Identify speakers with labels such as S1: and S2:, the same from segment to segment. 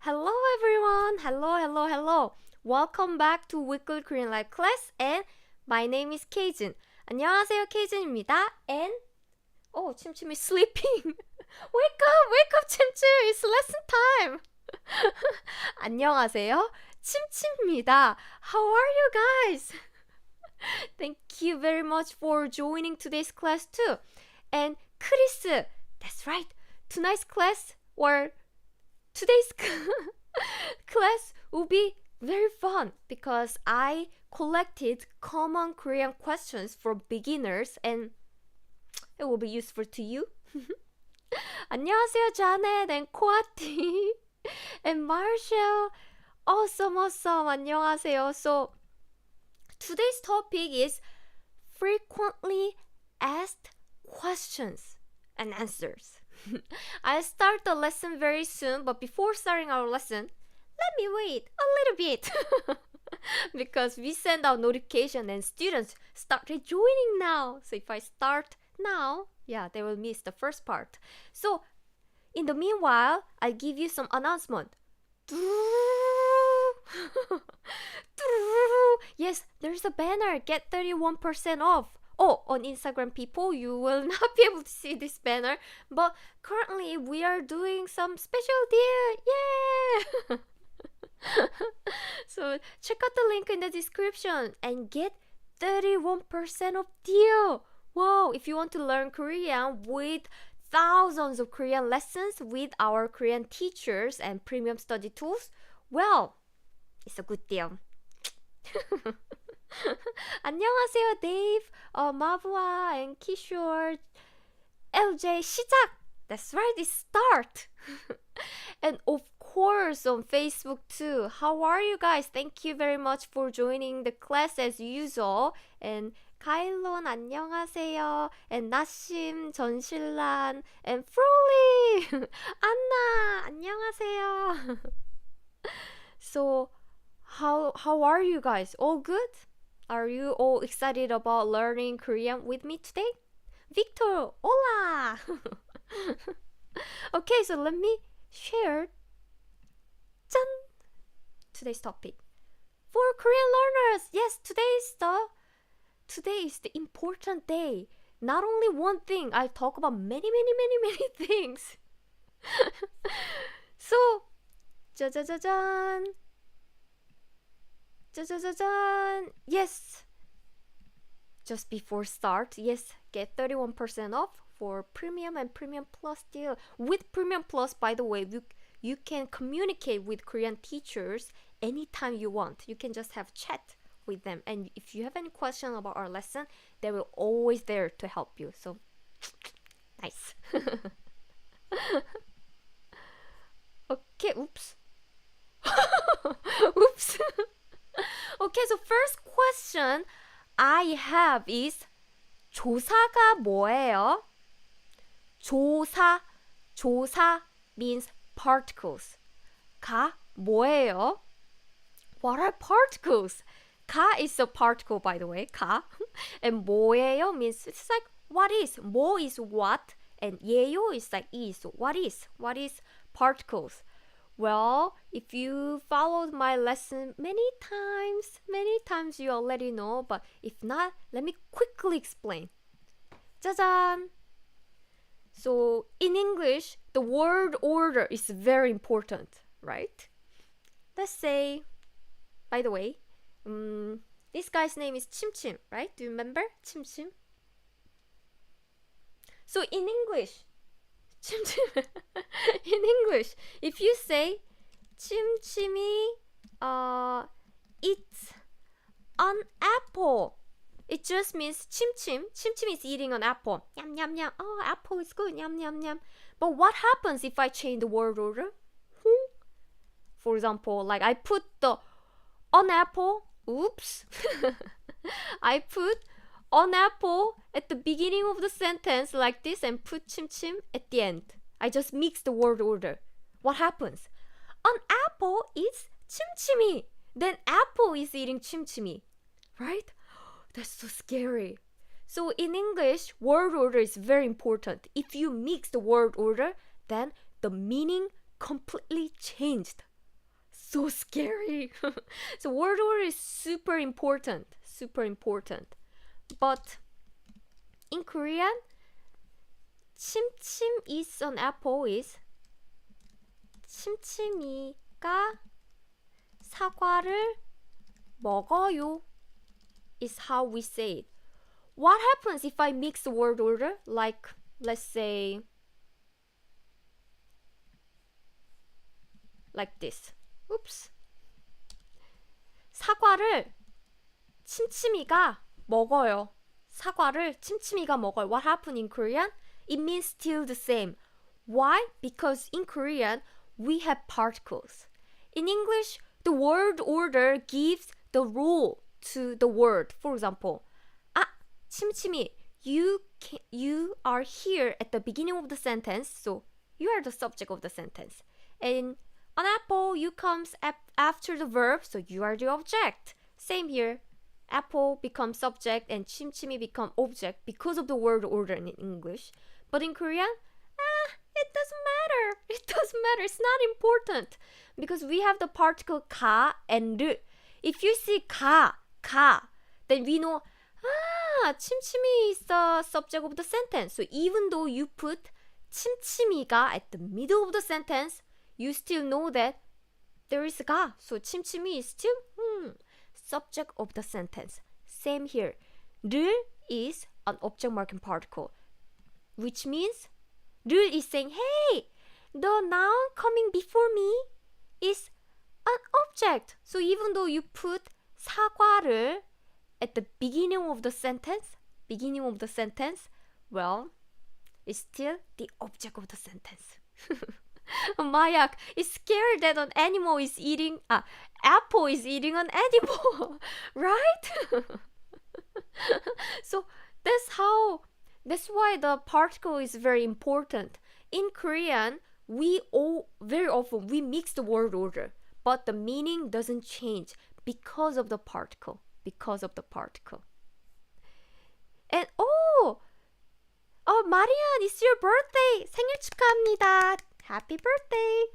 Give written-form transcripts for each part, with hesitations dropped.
S1: Hello everyone. Hello. Welcome back to Weekly Korean Live class and my name is Keijin. 안녕하세요, 케이진입니다. And 침침 is sleeping. wake up, 침침. It's lesson time. 안녕하세요, 침침입니다. How are you guys? Thank you very much for joining today's class too. And Chris, that's right. Tonight's class or today's class will be very fun because I collected common Korean questions for beginners and it will be useful to you. 안녕하세요, Janet and Kwati and Marshall. Awesome. 안녕하세요. So today's topic is frequently asked questions and answers. I'll start the lesson very soon, but before starting our lesson, let me wait a little bit because we send out notification and students started joining now. So if I start now, they will miss the first part. So in the meanwhile, I'll give you some announcement. Yes, there's a banner. Get 31% off. On Instagram, people, you will not be able to see this banner, but currently we are doing some special deal. Yeah! So check out the link in the description and get 31% off deal. Wow, if you want to learn Korean with thousands of Korean lessons with our Korean teachers and premium study tools, well, it's a good deal. 안녕하세요, Dave, 마부아, and Kishore, LJ, 시작! That's right, it's start! And of course on Facebook too. How are you guys? Thank you very much for joining the class as usual. And 카일론 안녕하세요. And 나심, 전실란, and 프롤리, 안나 안녕하세요. So how are you guys? All good? Are you all excited about learning Korean with me today? Victor, hola! Okay, so let me share today's topic. For Korean learners, yes, today is the important day. Not only one thing, I'll talk about many things. So, 짜자자잔. Yes, just before start, yes, get 31% off for premium and premium plus deal. With premium plus, by the way, you can communicate with Korean teachers anytime you want. You can just have chat with them, and if you have any question about our lesson, they will always there to help you. So nice. Okay, oops. Okay, so first question I have is 조사가 뭐예요? 조사 means particles. 가 뭐예요? What are particles? 가 is a particle, by the way. 가. And 뭐예요 means it's like what is. 뭐 is what, and 예요 is like is. What is particles? Well, if you followed my lesson many times you already know, but if not, let me quickly explain. 짜잔! So, in English, the word order is very important, right? Let's say, by the way, this guy's name is 침침, right? Do you remember? 침침? So, in English, in English, if you say 침침이 eats an apple, it just means 침침 is eating an apple. Yum yum yum. Oh, apple is good. Yum yum yum. But what happens if I change the word order? For example, like I put the an apple. Oops. I put an apple at the beginning of the sentence like this and put 침침 at the end. I just mix the word order. What happens? An apple is 침침이. Then apple is eating 침침이. Right? That's so scary. So in English, word order is very important. If you mix the word order, then the meaning completely changed. So scary. So word order is super important. Super important. But in Korean, 침침 is an apple is 침침이가 사과를 먹어요 is how we say it. What happens if I mix the word order? Like, let's say, like this. Oops. 사과를 침침이가 먹어요. 사과를 침침이가 먹어요. What happened in Korean? It means still the same. Why? Because in Korean, we have particles. In English, the word order gives the rule to the word. For example, 침침이, you are here at the beginning of the sentence, so you are the subject of the sentence. And an apple, you comes after the verb, so you are the object. Same here. Apple becomes subject and 침침이 become object because of the word order in English. But in Korean, it doesn't matter. It doesn't matter. It's not important because we have the particle 가 and 르. If you see 가, then we know, 침침이 is the subject of the sentence. So even though you put 침침이가 at the middle of the sentence, you still know that there is 가. So 침침이 is still subject of the sentence. Same here. 를 is an object marking particle, which means 를 is saying, hey, the noun coming before me is an object. So even though you put 사과를 at the beginning of the sentence, well, it's still the object of the sentence. Mayak is scared that an animal is eating, apple is eating an animal, right? So that's why the particle is very important. In Korean, very often we mix the word order, but the meaning doesn't change because of the particle. And Marian, it's your birthday. 생일 축하합니다. Happy birthday.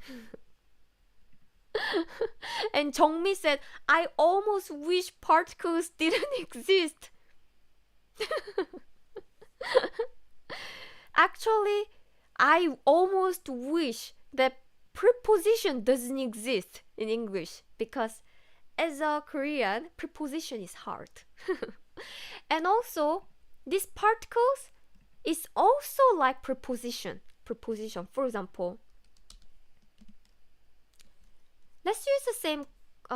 S1: And Jongmi said, I almost wish particles didn't exist. Actually, I almost wish that preposition doesn't exist in English because as a Korean, preposition is hard. And also, these particles is also like preposition. For example, let's use the same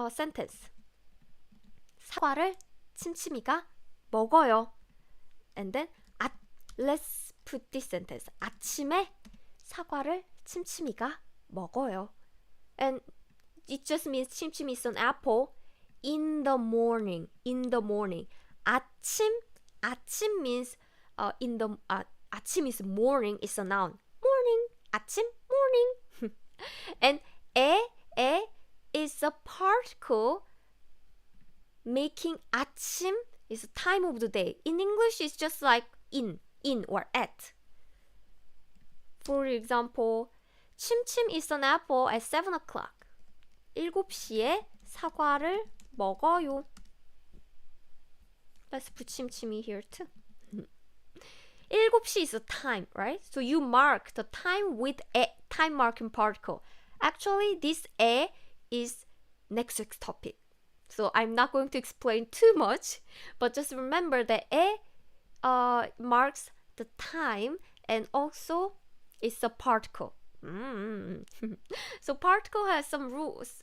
S1: sentence. 사과를 침침이가 먹어요. And then let's put this sentence. 아침에 사과를 침침이가 먹어요. And it just means 침침이 is an apple. In the morning. 아침 means 아침 is morning, is a noun. Morning, 아침, morning. And 에 is a particle making 아침 is the time of the day. In English, it's just like in or at. For example, 침침 is an apple at 7 o'clock. 7시에 사과를 먹어요. Let's put 침침이 here too. 7시 is a time, right? So you mark the time with a time marking particle. Actually, this 에 is next week's topic. So I'm not going to explain too much, but just remember that 에 marks the time and also it's a particle. So particle has some rules,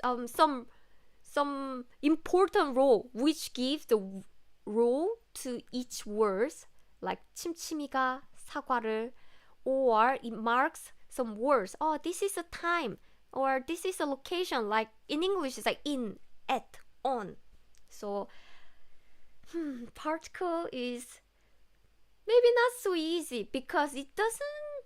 S1: some important role which gives the role to each words, like 침침이가 사과를, or it marks some words. Oh, this is a time, or this is a location. Like in English, it's like in, at, on. So particle is maybe not so easy because it doesn't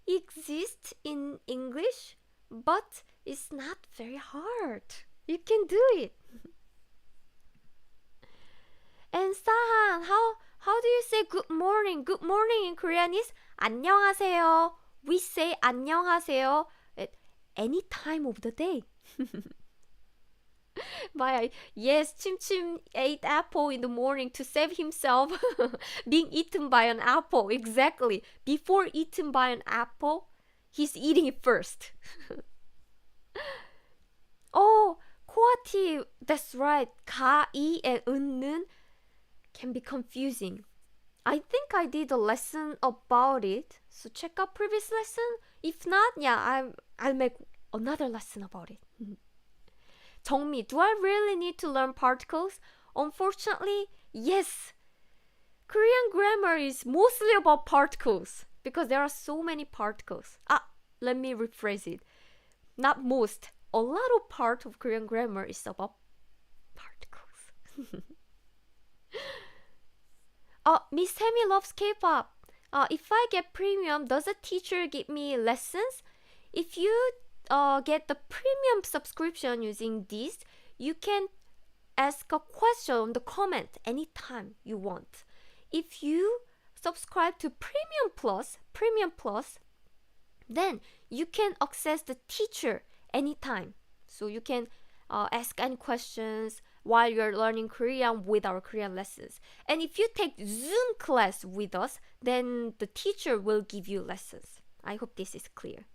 S1: exist in English, but it's not very hard. You can do it. And Sahan, how do you say good morning? Good morning in Korean is 안녕하세요. We say 안녕하세요 any time of the day. Yes, Chim Chim ate apple in the morning to save himself being eaten by an apple. Exactly. Before eaten by an apple, he's eating it first. Oh, 코아티, that's right. 가이 and 은는 can be confusing. I think I did a lesson about it, so check out previous lesson. If not, yeah, I'll make another lesson about it. 정미, do I really need to learn particles? Unfortunately, yes. Korean grammar is mostly about particles because there are so many particles. Let me rephrase it. Not most. A lot of part of Korean grammar is about particles. Miss Hemi loves K-pop. If I get premium, does a teacher give me lessons? If you get the premium subscription using this, you can ask a question on the comment anytime you want. If you subscribe to Premium Plus, then you can access the teacher anytime. So you can ask any questions while you're learning Korean with our Korean lessons. And if you take Zoom class with us, then the teacher will give you lessons. I hope this is clear.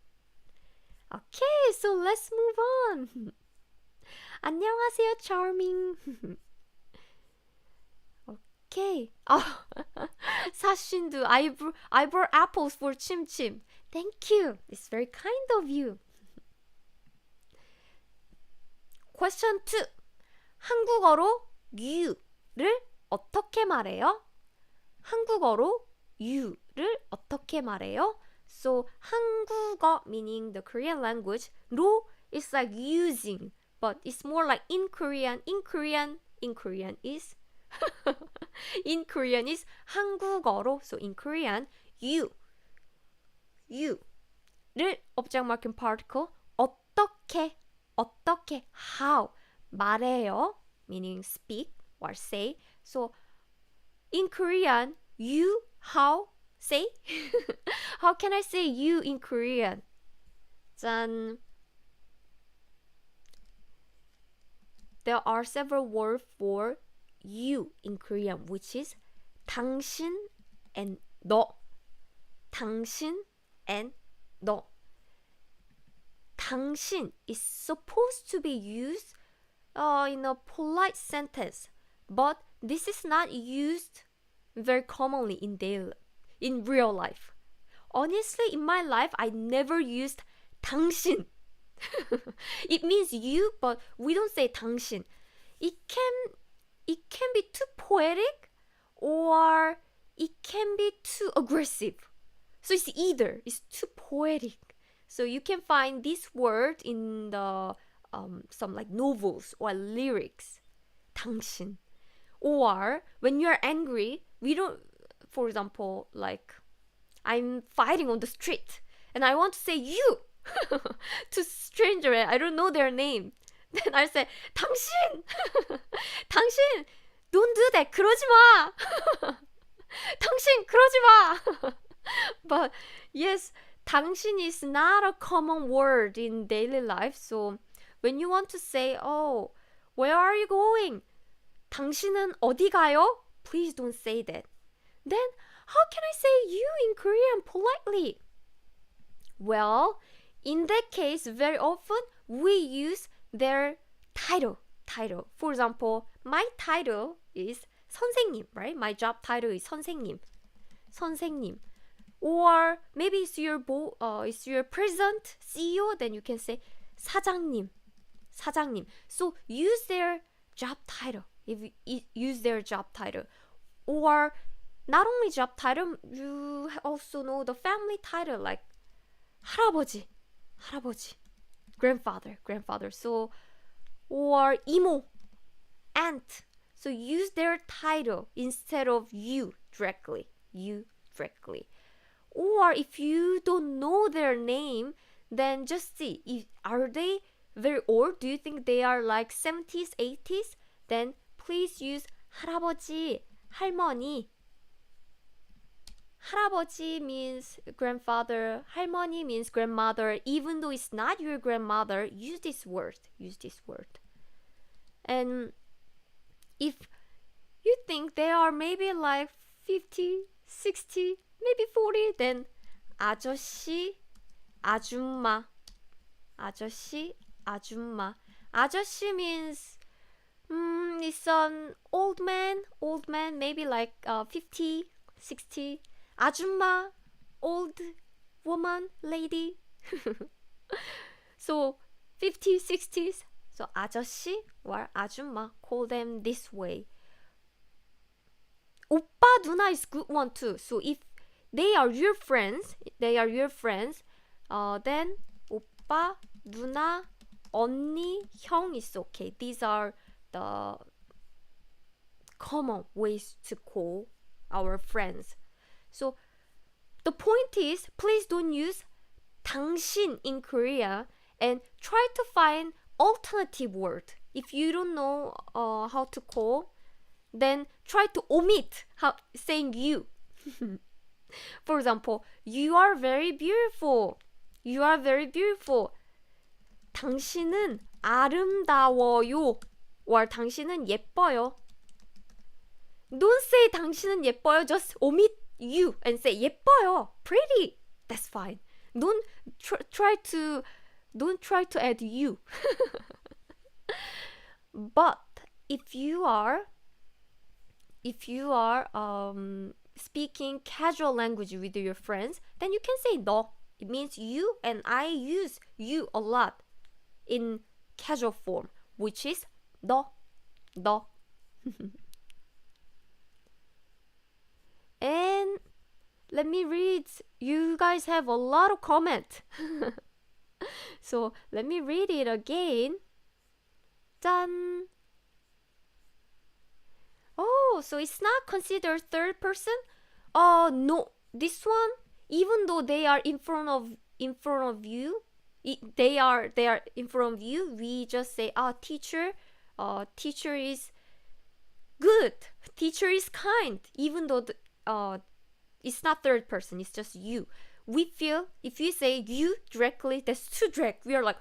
S1: Okay, so let's move on. 안녕하세요, charming. Okay. 사신도, I brought apples for Chim Chim. Thank you. It's very kind of you. Question 2. 한국어로 you를 어떻게 말해요? 한국어로 you를 어떻게 말해요? So 한국어 meaning the Korean language, 로 is like using, but it's more like in Korean is in Korean is 한국어로. So in Korean, you를 object marking particle 어떻게 how 말해요 meaning speak or say. So in Korean, you how say? How can I say you in Korean? 짠. There are several words for you in Korean, which is 당신 and 너. 당신 and 너. 당신 is supposed to be used in a polite sentence, but this is not used very commonly in real life. Honestly, in my life, I never used 당신. It means you, but we don't say 당신. It can be too poetic or it can be too aggressive. So it's too poetic. So you can find this word in the some like novels or lyrics. 당신. Or when you're angry, we don't, for example, like I'm fighting on the street and I want to say you to stranger and I don't know their name. Then I say 당신. 당신, don't do that. 그러지 마. 당신, 그러지 마. But yes, 당신 is not a common word in daily life. So when you want to say, oh, where are you going? 당신은 어디 가요? Please don't say that. Then how can I say you in Korean politely? Well, in that case, very often we use their title. For example, my title is 선생님, right? My job title is 선생님. Or maybe it's your president, CEO, then you can say 사장님. So use their job title. If you use their job title. Or not only job title, you also know the family title like 할아버지. Grandfather. So, or 이모, aunt. So use their title instead of you directly. Or if you don't know their name, then just see, are they very old? Do you think they are like 70s, 80s? Then please use 할아버지, 할머니. 할아버지 means grandfather, 할머니 means grandmother. Even though it's not your grandmother, use this word. Use this word. And if you think they are maybe like 50, 60, maybe 40, then 아저씨, 아줌마. 아저씨, 아줌마. 아저씨 means it's an old man, maybe like 50, 60. 아줌마, old woman, lady. So 50, 60s. So 아저씨 or 아줌마, call them this way. 오빠, 누나 is good one too. So if they are your friends, then 오빠, 누나, 언니, 형 is okay. These are the common ways to call our friends. So the point is, please don't use 당신 in Korea and try to find alternative word. If you don't know how to call, then try to omit saying you. For example, you are very beautiful. You are very beautiful. 당신은 아름다워요. Or 당신은 예뻐요. Don't say 당신은 예뻐요. Just omit you and say 예뻐요. Pretty. That's fine. Don't try to add you. But if you are speaking casual language with your friends, then you can say 너. It means you, and I use you a lot in casual form, which is 너. And let me read. You guys have a lot of comment. So let me read it again. 짠. Oh, so it's not considered third person? No. This one, even though they are in front of you, they are in front of you, we just say, teacher is good. Teacher is kind. Even though it's not third person, it's just you. We feel if you say you directly, that's too direct. We are like,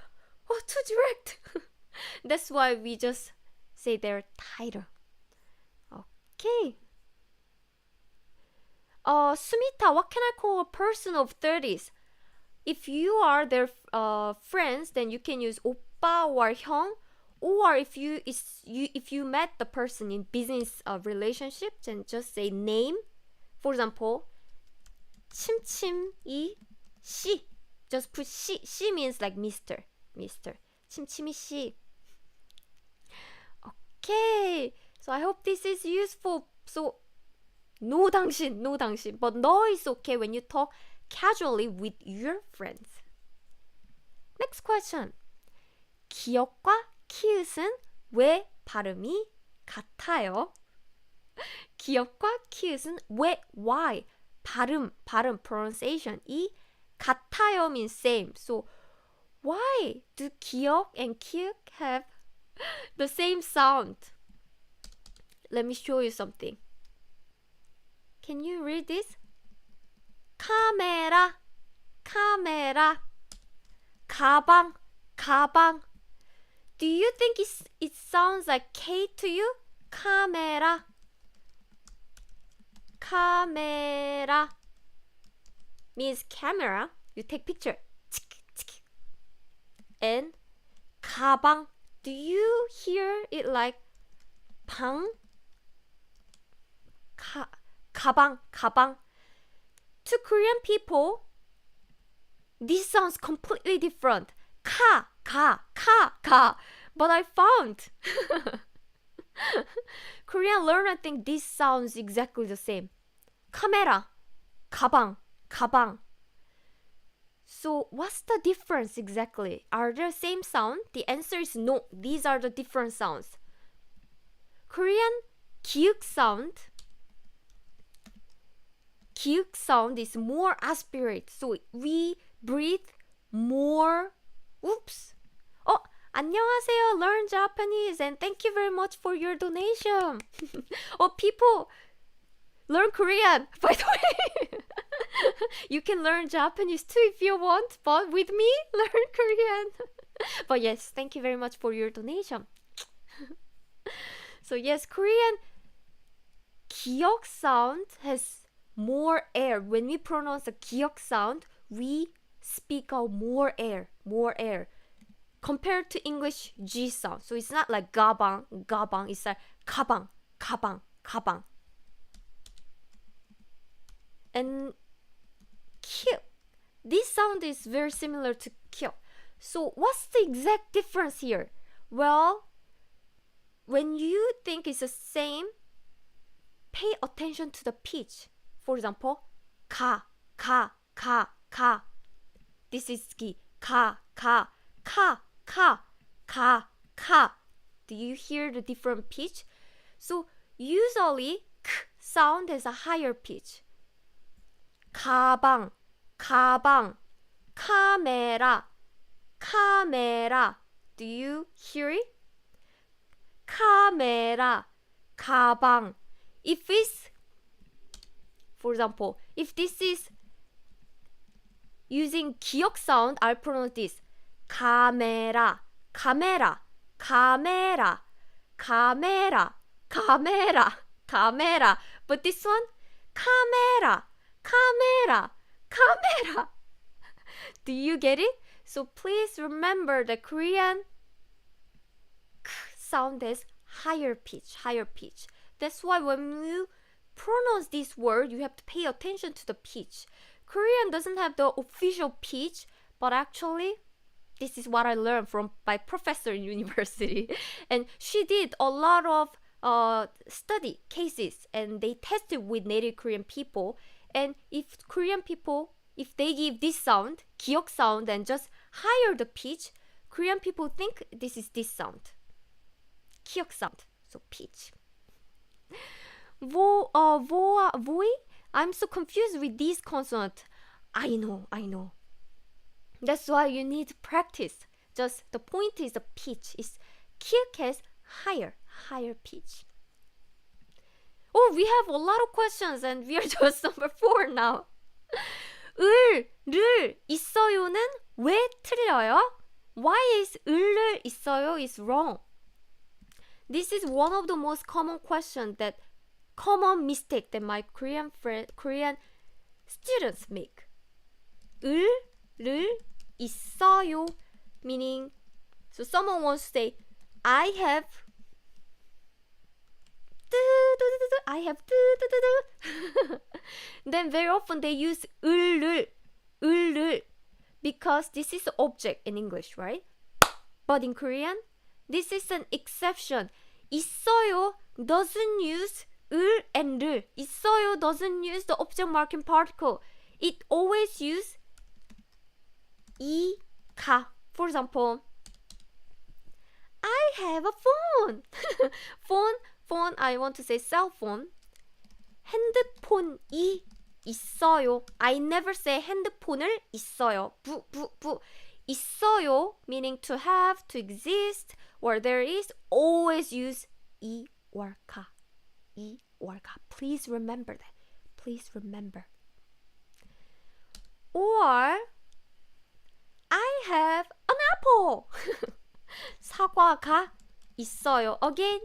S1: too direct. That's why we just say their title. Okay. Sumita, what can I call a person of 30s? If you are their friends, then you can use 오빠 or 형. Or if you met the person in business relationship, then just say name. For example, 침침이 씨. Just put 씨. 씨 means like Mr. 침침이 씨. Okay. So I hope this is useful. So no 당신. But no is okay when you talk casually with your friends. Next question. 기역과 키읔은 왜 발음이 같아요? 기역과 키읔은 why 발음 pronunciation이 같아요 means same. So why do 기역 and 키읔 have the same sound? Let me show you something. Can you read this? 카메라. 가방. Do you think it sounds like K to you? 카메라 means camera. You take picture. And 가방. Do you hear it like 방? 가방. To Korean people, this sounds completely different. 가. But I found Korean learner think this sounds exactly the same. 카메라, 가방. So what's the difference exactly? Are they the same sound? The answer is no. These are the different sounds. Korean 기역 sound is more aspirate. So we breathe more. Oops. 안녕하세요. Learn Japanese and thank you very much for your donation. People, learn Korean, by the way. You can learn Japanese too if you want, but with me, learn Korean. But yes, thank you very much for your donation. So yes, Korean 기역 sound has more air. When we pronounce the 기역 sound, we speak out more air. Compared to English G sound. So it's not like 가방, it's like 가방. And kill. This sound is very similar to kill. So what's the exact difference here? Well, when you think it's the same, pay attention to the pitch. For example, ka. This is ski. Ka. Do you hear the different pitch? So usually k sound has a higher pitch. 가방, 카메라. Do you hear it? 카메라, 가방. If it's, for example, if this is using 기역 sound, I'll pronounce this. 카메라. But this one, 카메라. Do you get it? So please remember the Korean k sound is higher pitch. That's why when you pronounce this word, you have to pay attention to the pitch. Korean doesn't have the official pitch, but actually, this is what I learned from my professor in university. And she did a lot of study cases, and they tested with native Korean people. And if Korean people, if they give this sound, 기역 sound, and just higher the pitch, Korean people think this is this sound. 기역 sound, so pitch. Voi? I'm so confused with these consonants. I know. That's why you need to practice. Just the point is the pitch. 기역 has higher pitch. Oh, we have a lot of questions and we are just number 4 now. 을 있어요는 왜 틀려요? Why is 을을 있어요 is wrong? This is one of the most common mistake that my Korean students make. 을 있어요 meaning, so someone wants to say I have then very often they use 을을 because this is the object in English, right? But in Korean, this is an exception. 있어요 doesn't use 을 and 를. 있어요 doesn't use the object marking particle. It always use 가. For example, I have a phone. phone, I want to say cell phone. 핸드폰이 있어요. I never say 핸드폰을 있어요. 부. 있어요 meaning to have, to exist, or there is, always use 이 or 가. Please remember that. Please remember. Or I have an apple. 사과가 있어요. Again,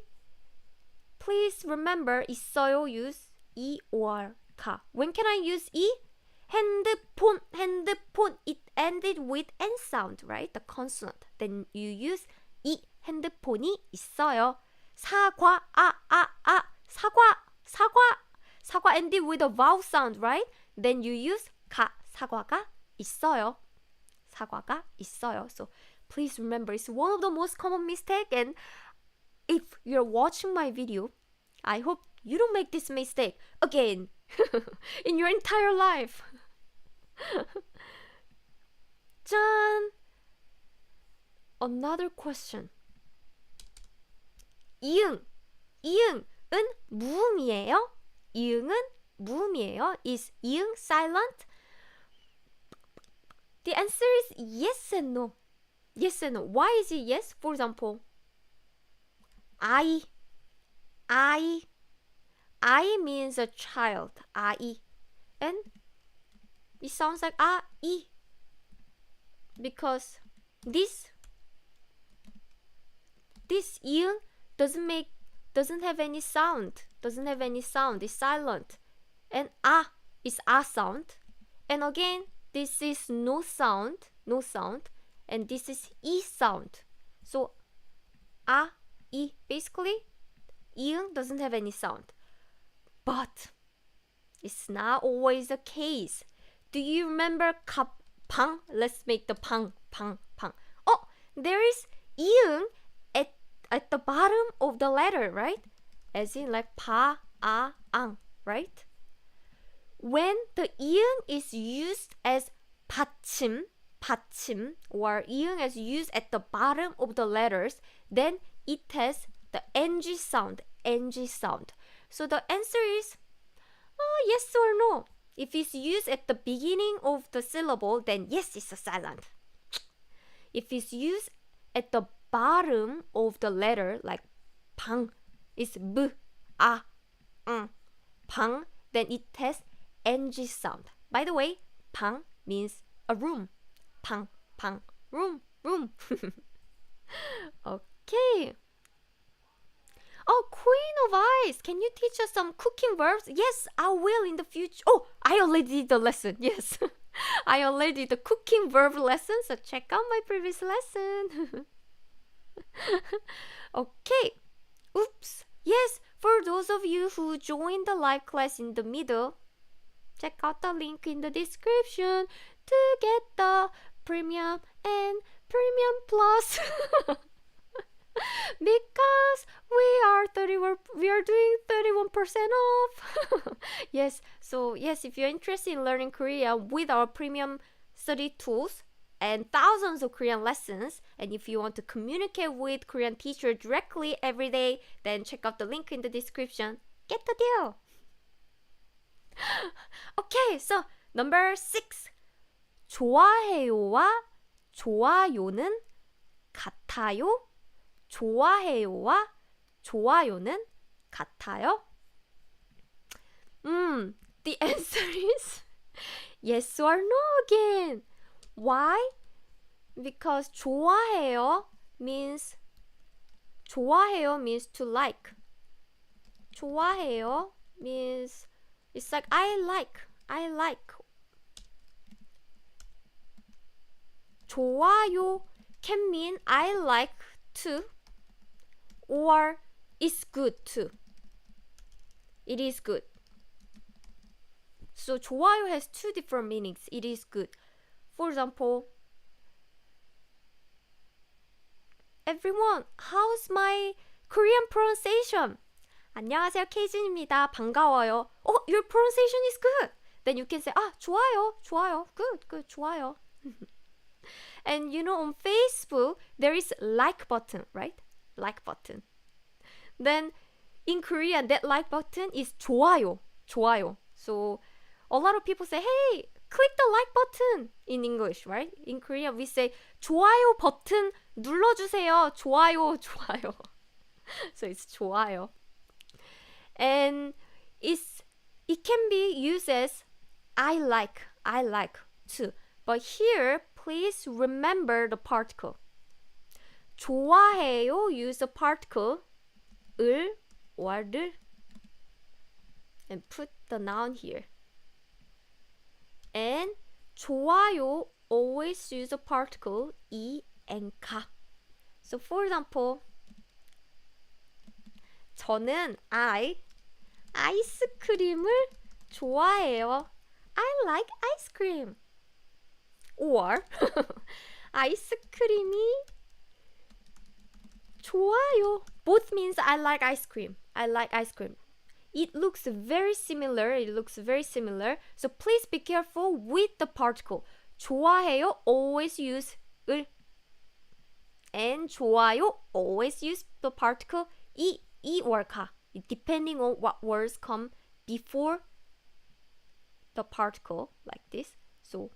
S1: please remember 있어요 use 이 or 가. When can I use 이? 핸드폰, it ended with N sound, right? The consonant. Then you use 이 핸드폰이 있어요. 사과, 사과 ended with a vowel sound, right? Then you use 가, 사과가 있어요. So please remember, it's one of the most common mistake, and if you're watching my video, I hope you don't make this mistake again in your entire life. 짠! Another question. 이응은 무음이에요? Is 이응 silent? The answer is yes and no. Why is it yes? For example, I I means a child. 아이. And it sounds like 아이. Because this ieung doesn't have any sound. It's silent. And is sound. And again, this is no sound. And this is e sound. So e. Basically, ieung doesn't have any sound. But it's not always the case. Do you remember 방? Let's make the 방. Oh, there is ieung at the bottom of the letter, right? As in like 파, 앙, right? When the ieung is used as 받침, or ieung is used at the bottom of the letters, then it has the ng sound. So the answer is yes or no. If it's used at the beginning of the syllable, then yes, it's a silent. If it's used at the bottom of the letter, like 방, it's b, 방, then it has ng sound. By the way, 방 means a room. 방, room. Okay. Oh, Queen of Ice, can you teach us some cooking verbs? Yes, I will in the future. Oh, I already did the lesson. Yes, I already did the cooking verb lesson, so check out my previous lesson. Okay. Oops. Yes, for those of you who joined the live class in the middle, check out the link in the description to get the premium and premium plus. Because we are doing 31% off. Yes, so yes, if you're interested in learning Korean with our premium study tools and thousands of Korean lessons, and if you want to communicate with Korean teacher directly every day, then check out the link in the description. Get the deal. Okay, so number 6. 좋아해요와 좋아요는 같아요? 좋아해요와 좋아요는 같아요? The answer is yes or no again. Why? Because 좋아해요 means to like. 좋아해요 means it's like I like. 좋아요 can mean I like too, or it's good too. It is good. So 좋아요 has two different meanings. It is good. For example, everyone, how's my Korean pronunciation? 안녕하세요, 케이진입니다. 반가워요. Oh, your pronunciation is good. Then you can say, 좋아요. Good, 좋아요. And you know, on Facebook, there is like button, right? Like button. Then in Korean, that like button is 좋아요. So a lot of people say, hey, click the like button in English, right? In Korean, we say 좋아요 버튼 눌러주세요. 좋아요. So it's 좋아요. And it can be used as I like too. But here, please remember the particle. 좋아해요 use the particle 을 or 를 and put the noun here. And 좋아요 always use the particle 이 and 가. So for example, 저는 아이스크림을 좋아해요. I like ice cream. Or 아이스크림이 좋아요. Both means I like ice cream. It looks very similar. So please be careful with the particle. 좋아해요 always use 을. And 좋아요 always use the particle 이 or 가. Depending on what words come before the particle like this. So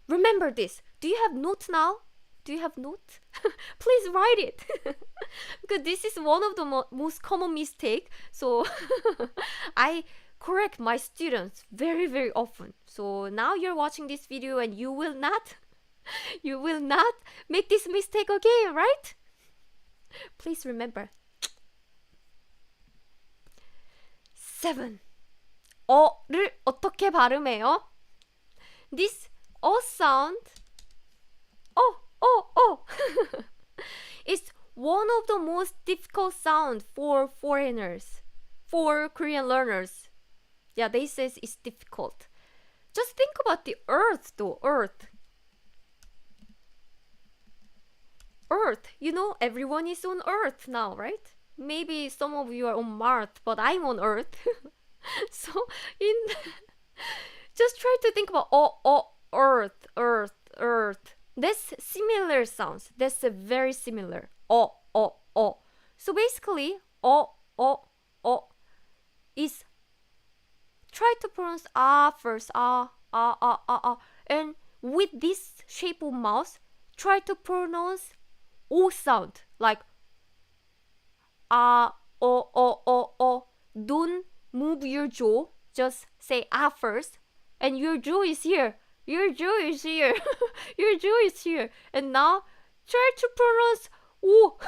S1: remember this. Do you have notes now? Do you have note? Please write it. Because this is one of the most common mistake. So I correct my students very, very often. So now you're watching this video and you will not make this mistake again, right? Please remember. 7. 어를 어떻게 발음해요? This sound it's one of the most difficult sound for foreigners, for Korean learners. Yeah, they says it's difficult. Just think about the earth though, earth. Earth, you know, everyone is on earth now, right? Maybe some of you are on Mars, but I'm on earth. So just try to think about earth, earth, earth. That's similar sounds. That's a very similar. So basically, is try to pronounce first, and with this shape of mouth, try to pronounce o sound like Don't move your jaw. Just say first, and your jaw is here. Your jaw is here. Your jaw is here. And now try to pronounce O.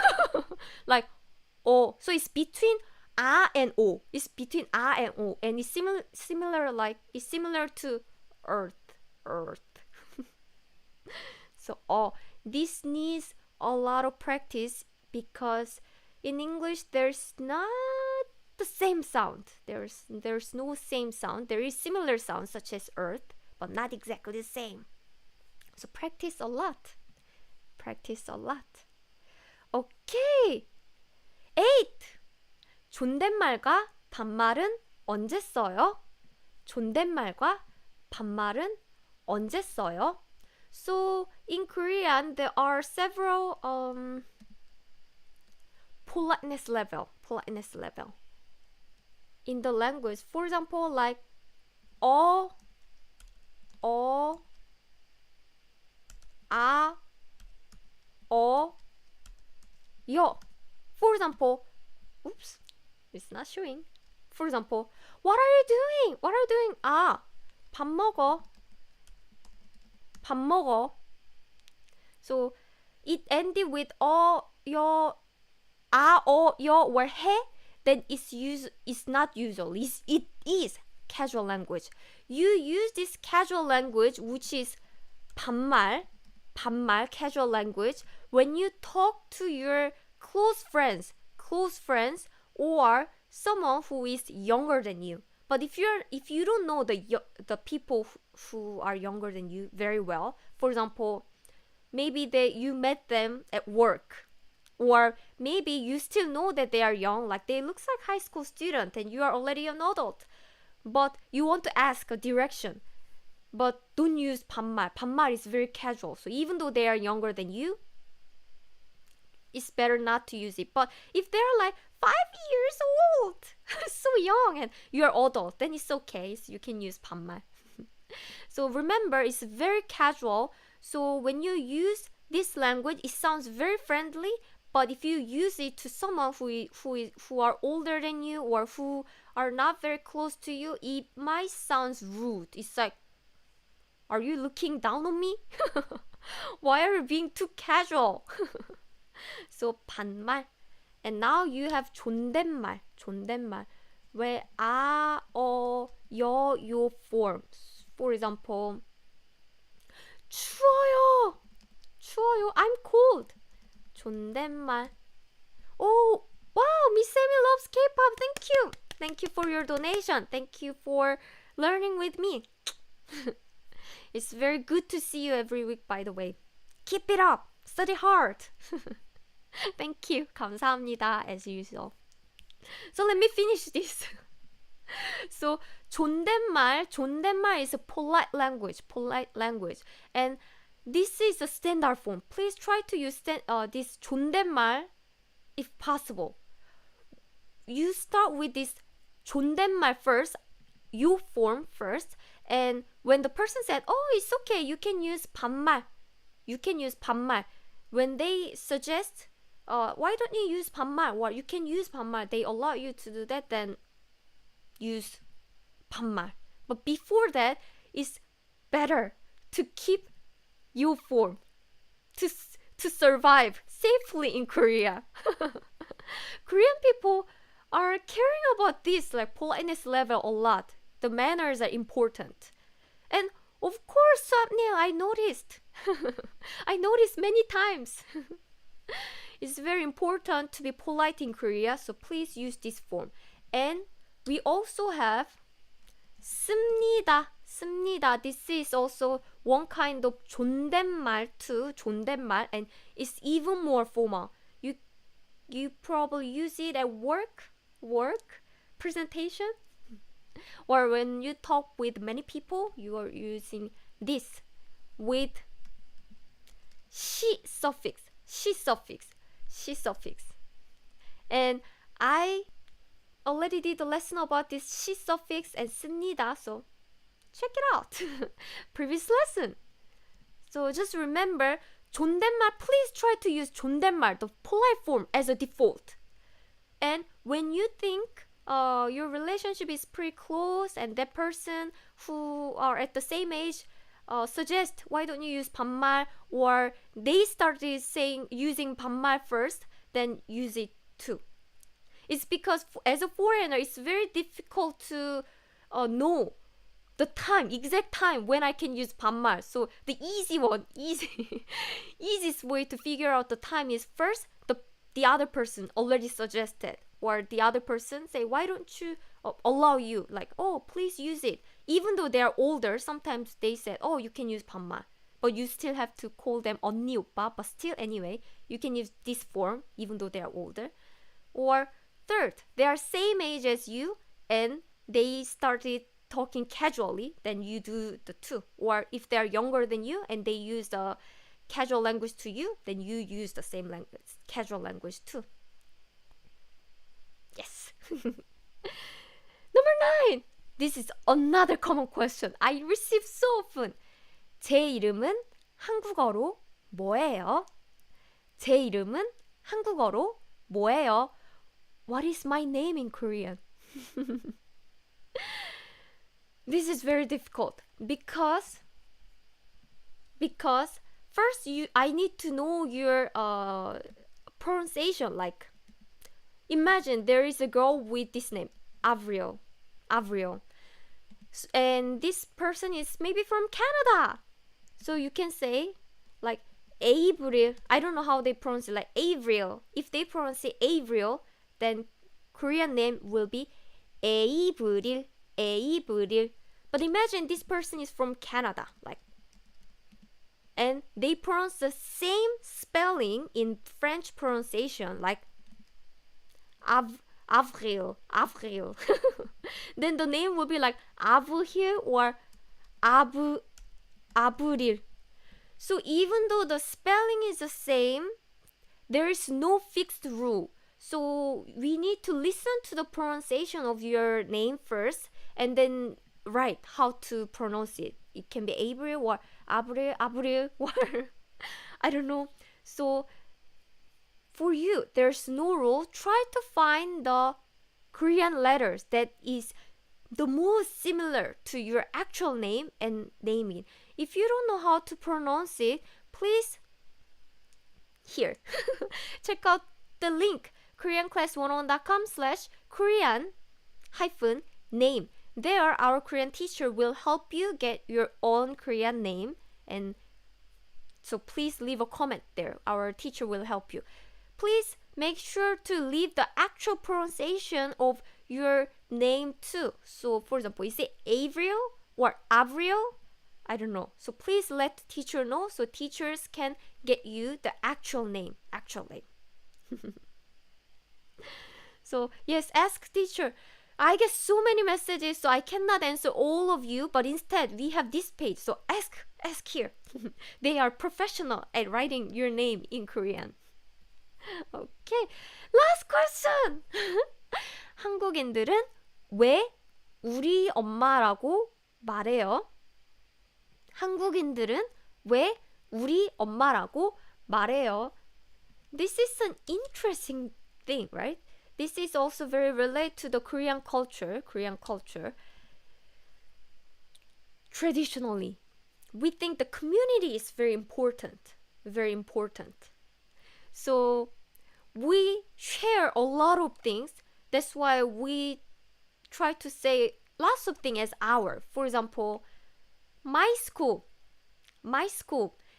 S1: Like O. So it's between and O. It's between and O. And it's similar to earth. So this needs a lot of practice because in English there's not the same sound. There's no same sound. There is similar sounds such as earth, but not exactly the same. So practice a lot. Okay. 8. 존댓말과 반말은 언제 써요? 존댓말과 반말은 언제 써요? So in Korean there are several politeness level in the language. For example, like yo. For example, oops, it's not showing. For example, what are you doing? 밥 먹어. So it ended with your yo or he, then it's not usual. It is casual language. You use this casual language, which is 반말 casual language, when you talk to your close friends or someone who is younger than you. But if you don't know the people who are younger than you very well, for example, maybe you met them at work, or maybe you still know that they are young, like they looks like high school student and you are already an adult, but you want to ask a direction, but don't use 반말. 반말 is very casual. So even though they are younger than you, it's better not to use it. But if they're like 5 years old, so young, and you're adult, then it's okay. So you can use 반말. So remember, it's very casual. So when you use this language, it sounds very friendly. But if you use it to someone who are older than you or who are not very close to you, it might sound rude. It's like, are you looking down on me? Why are you being too casual? So 반말. And now you have 존댓말, where yo forms. For example, 추워요, I'm cold. 존댓말. Oh, wow, Miss Sammy loves K-pop. Thank you for your donation. Thank you for learning with me. It's very good to see you every week, by the way. Keep it up. Study hard. Thank you. 감사합니다. As usual. So let me finish this. So 존댓말 is a polite language. And this is a standard form. Please try to use this 존댓말 if possible. You start with this 존댓말 first, you form first, and when the person said, "Oh, it's okay, you can use 반말," when they suggest, why don't you use 반말? Well, you can use 반말. They allow you to do that, then use 반말. But before that, it's better to keep your form to survive safely in Korea. Korean people are caring about this like politeness level a lot. The manners are important. And of course, Swapnil, I noticed. I noticed many times. It's very important to be polite in Korea, so please use this form. And we also have 씁니다. 씁니다. This is also one kind of 존댓말 too. 존댓말, and it's even more formal. You probably use it at work presentation, or when you talk with many people, you are using this with 시 suffix. And I already did a lesson about this 시 suffix and 씁니다, so check it out. Previous lesson. So just remember, 존댓말, please try to use 존댓말, the polite form, as a default. And when you think your relationship is pretty close and that person who are at the same age suggest, why don't you use 반말, or they started using 반말 first, then use it too. It's because as a foreigner, it's very difficult to know the exact time when I can use 반말. So the easiest way to figure out the time is first the other person already suggested, or the other person say, why don't you allow you, like, oh, please use it. Even though they are older, sometimes they said, oh, you can use 반말, but you still have to call them 언니 오빠. But still, anyway, you can use this form even though they are older. Or third, they are same age as you and they started talking casually, then you do the two. Or if they are younger than you and they use the casual language to you, then you use the same language, casual language too. Yes. Number 9. This is another common question I receive so often. 제 이름은 한국어로 뭐예요? 제 이름은 한국어로 뭐예요? What is my name in Korean? This is very difficult because first I need to know your pronunciation. Like, imagine there is a girl with this name, Avril, and this person is maybe from Canada. So you can say like Avril. I don't know how they pronounce it, like Avril. If they pronounce it Avril, then Korean name will be Avril. But imagine this person is from Canada, like, and they pronounce the same spelling in French pronunciation, like Avril. Then the name will be like Avril or Avril. So even though the spelling is the same, there is no fixed rule. So we need to listen to the pronunciation of your name first and then write how to pronounce it. It can be Avril or Avril or I don't know. So for you, there's no rule. Try to find the Korean letters that is the most similar to your actual name and name it. If you don't know how to pronounce it, please here check out the link KoreanClass101.com/Korean-name. There, our Korean teacher will help you get your own Korean name, and so please leave a comment there. Our teacher will help you. Please make sure to leave the actual pronunciation of your name too. So for example, is it Avril or Avril? I don't know. So please let the teacher know so teachers can get you the actual name. So yes, ask teacher. I get so many messages, so I cannot answer all of you, but instead we have this page. So ask here. They are professional at writing your name in Korean. Okay, last question. 한국인들은 왜 우리 엄마라고 말해요? 한국인들은 왜 우리 엄마라고 말해요. This is an interesting thing, right? This is also very related to the Korean culture. Traditionally, we think the community is very important. So we share a lot of things. That's why we try to say lots of things as our. For example, my school.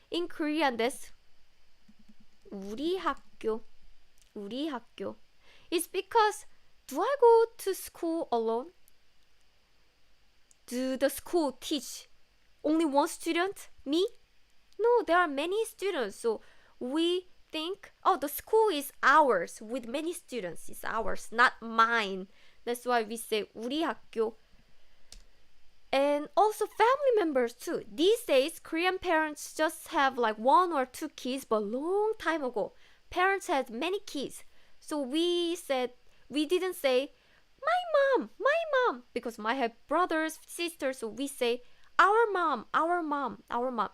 S1: In Korean, that's 우리 학교. It's because, do I go to school alone? Do the school teach only one student? Me? No, there are many students. So we think, oh, the school is ours with many students. It's ours, not mine. That's why we say 우리 학교. And also family members too. These days, Korean parents just have like 1 or 2 kids, but long time ago, parents had many kids. So we didn't say, my mom, because I have brothers, sisters, so we say, our mom.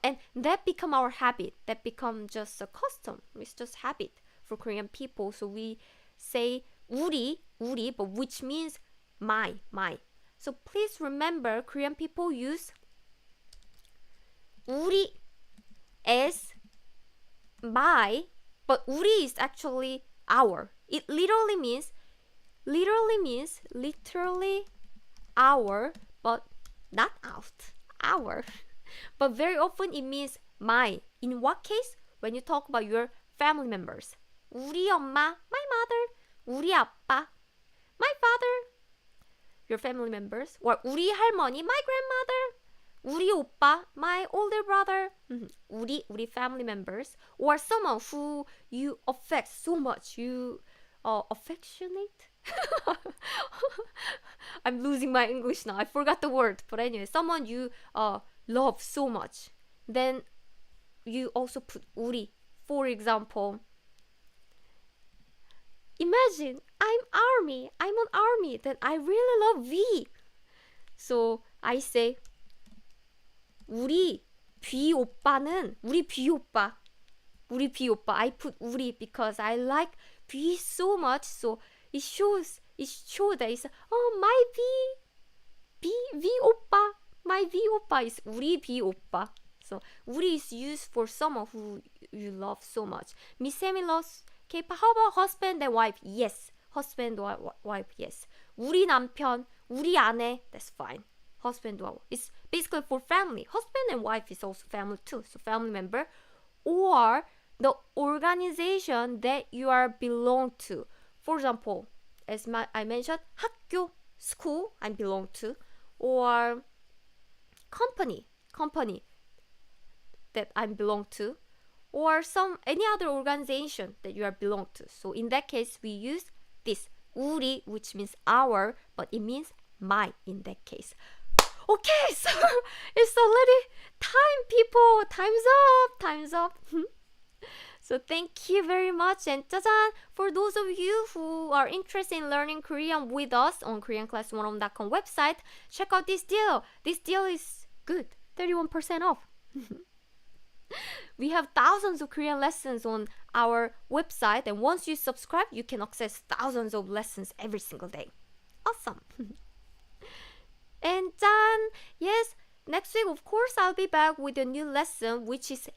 S1: And that become our habit. That become just a custom. It's just habit for Korean people. So we say 우리, but which means my. So please remember, Korean people use 우리 as my, but 우리 is actually our. It literally means our, but not out. Our. But very often it means my. In what case? When you talk about your family members. 우리 엄마, my mother. 우리 아빠, my father. Your family members. Or 우리 할머니, my grandmother. 우리 오빠, my older brother. 우리 family members. Or someone who you affect so much. You affectionate? I'm losing my English now. I forgot the word. But anyway, someone you love so much. Then you also put 우리. For example, imagine I'm an army. Then I really love V. So I say 우리 B 오빠는 우리 B 오빠. I put 우리 because I like B so much. So it shows that it's my V 오빠. My V opa is 우리 B 오빠. So 우리 is used for someone who you love so much. 미쌤이 loves K-pop. How about husband and wife? Yes. Husband or wife, yes. 우리 남편, 우리 아내, that's fine. Husband or wife. It's basically for family. Husband and wife is also family too. So family member. Or the organization that you are belong to. For example, as I mentioned, 학교, school, I belong to. Or company that I belong to, or any other organization that you are belong to. So in that case, we use this 우리, which means our, but it means my in that case. Okay, so it's already time, people. Time's up. So thank you very much. And 짜잔, for those of you who are interested in learning Korean with us on KoreanClass101.com website, check out this deal. This deal is good. 31% off. We have thousands of Korean lessons on our website, and once you subscribe, you can access thousands of lessons every single day. Awesome. And 짠! Yes, next week, of course, I'll be back with a new lesson, which is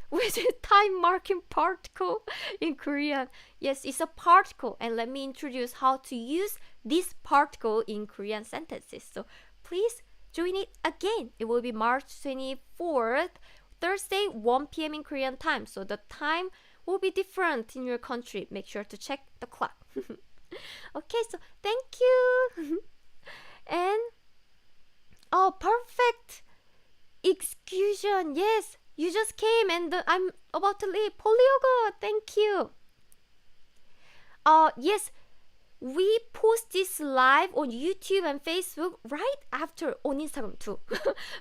S1: which is time marking particle in Korean. Yes, it's a particle, and let me introduce how to use this particle in Korean sentences. So please join it again. It will be March 24th, Thursday, 1 p.m. in Korean time. So the time will be different in your country. Make sure to check the clock. Okay, so thank you. And perfect excursion. Yes, you just came and I'm about to leave. Poliogo, thank you. Yes, we post this live on YouTube and Facebook on Instagram too.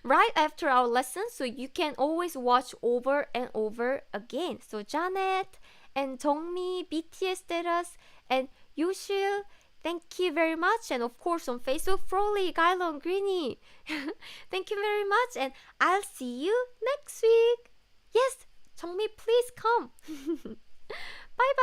S1: Right after our lesson, so you can always watch over and over again. So Janet and Jongmi, BTS status, and Yoshil, thank you very much. And of course on Facebook, Froly, Gylon, Greeny. Thank you very much, and I'll see you next week. Yes, 정미, please come.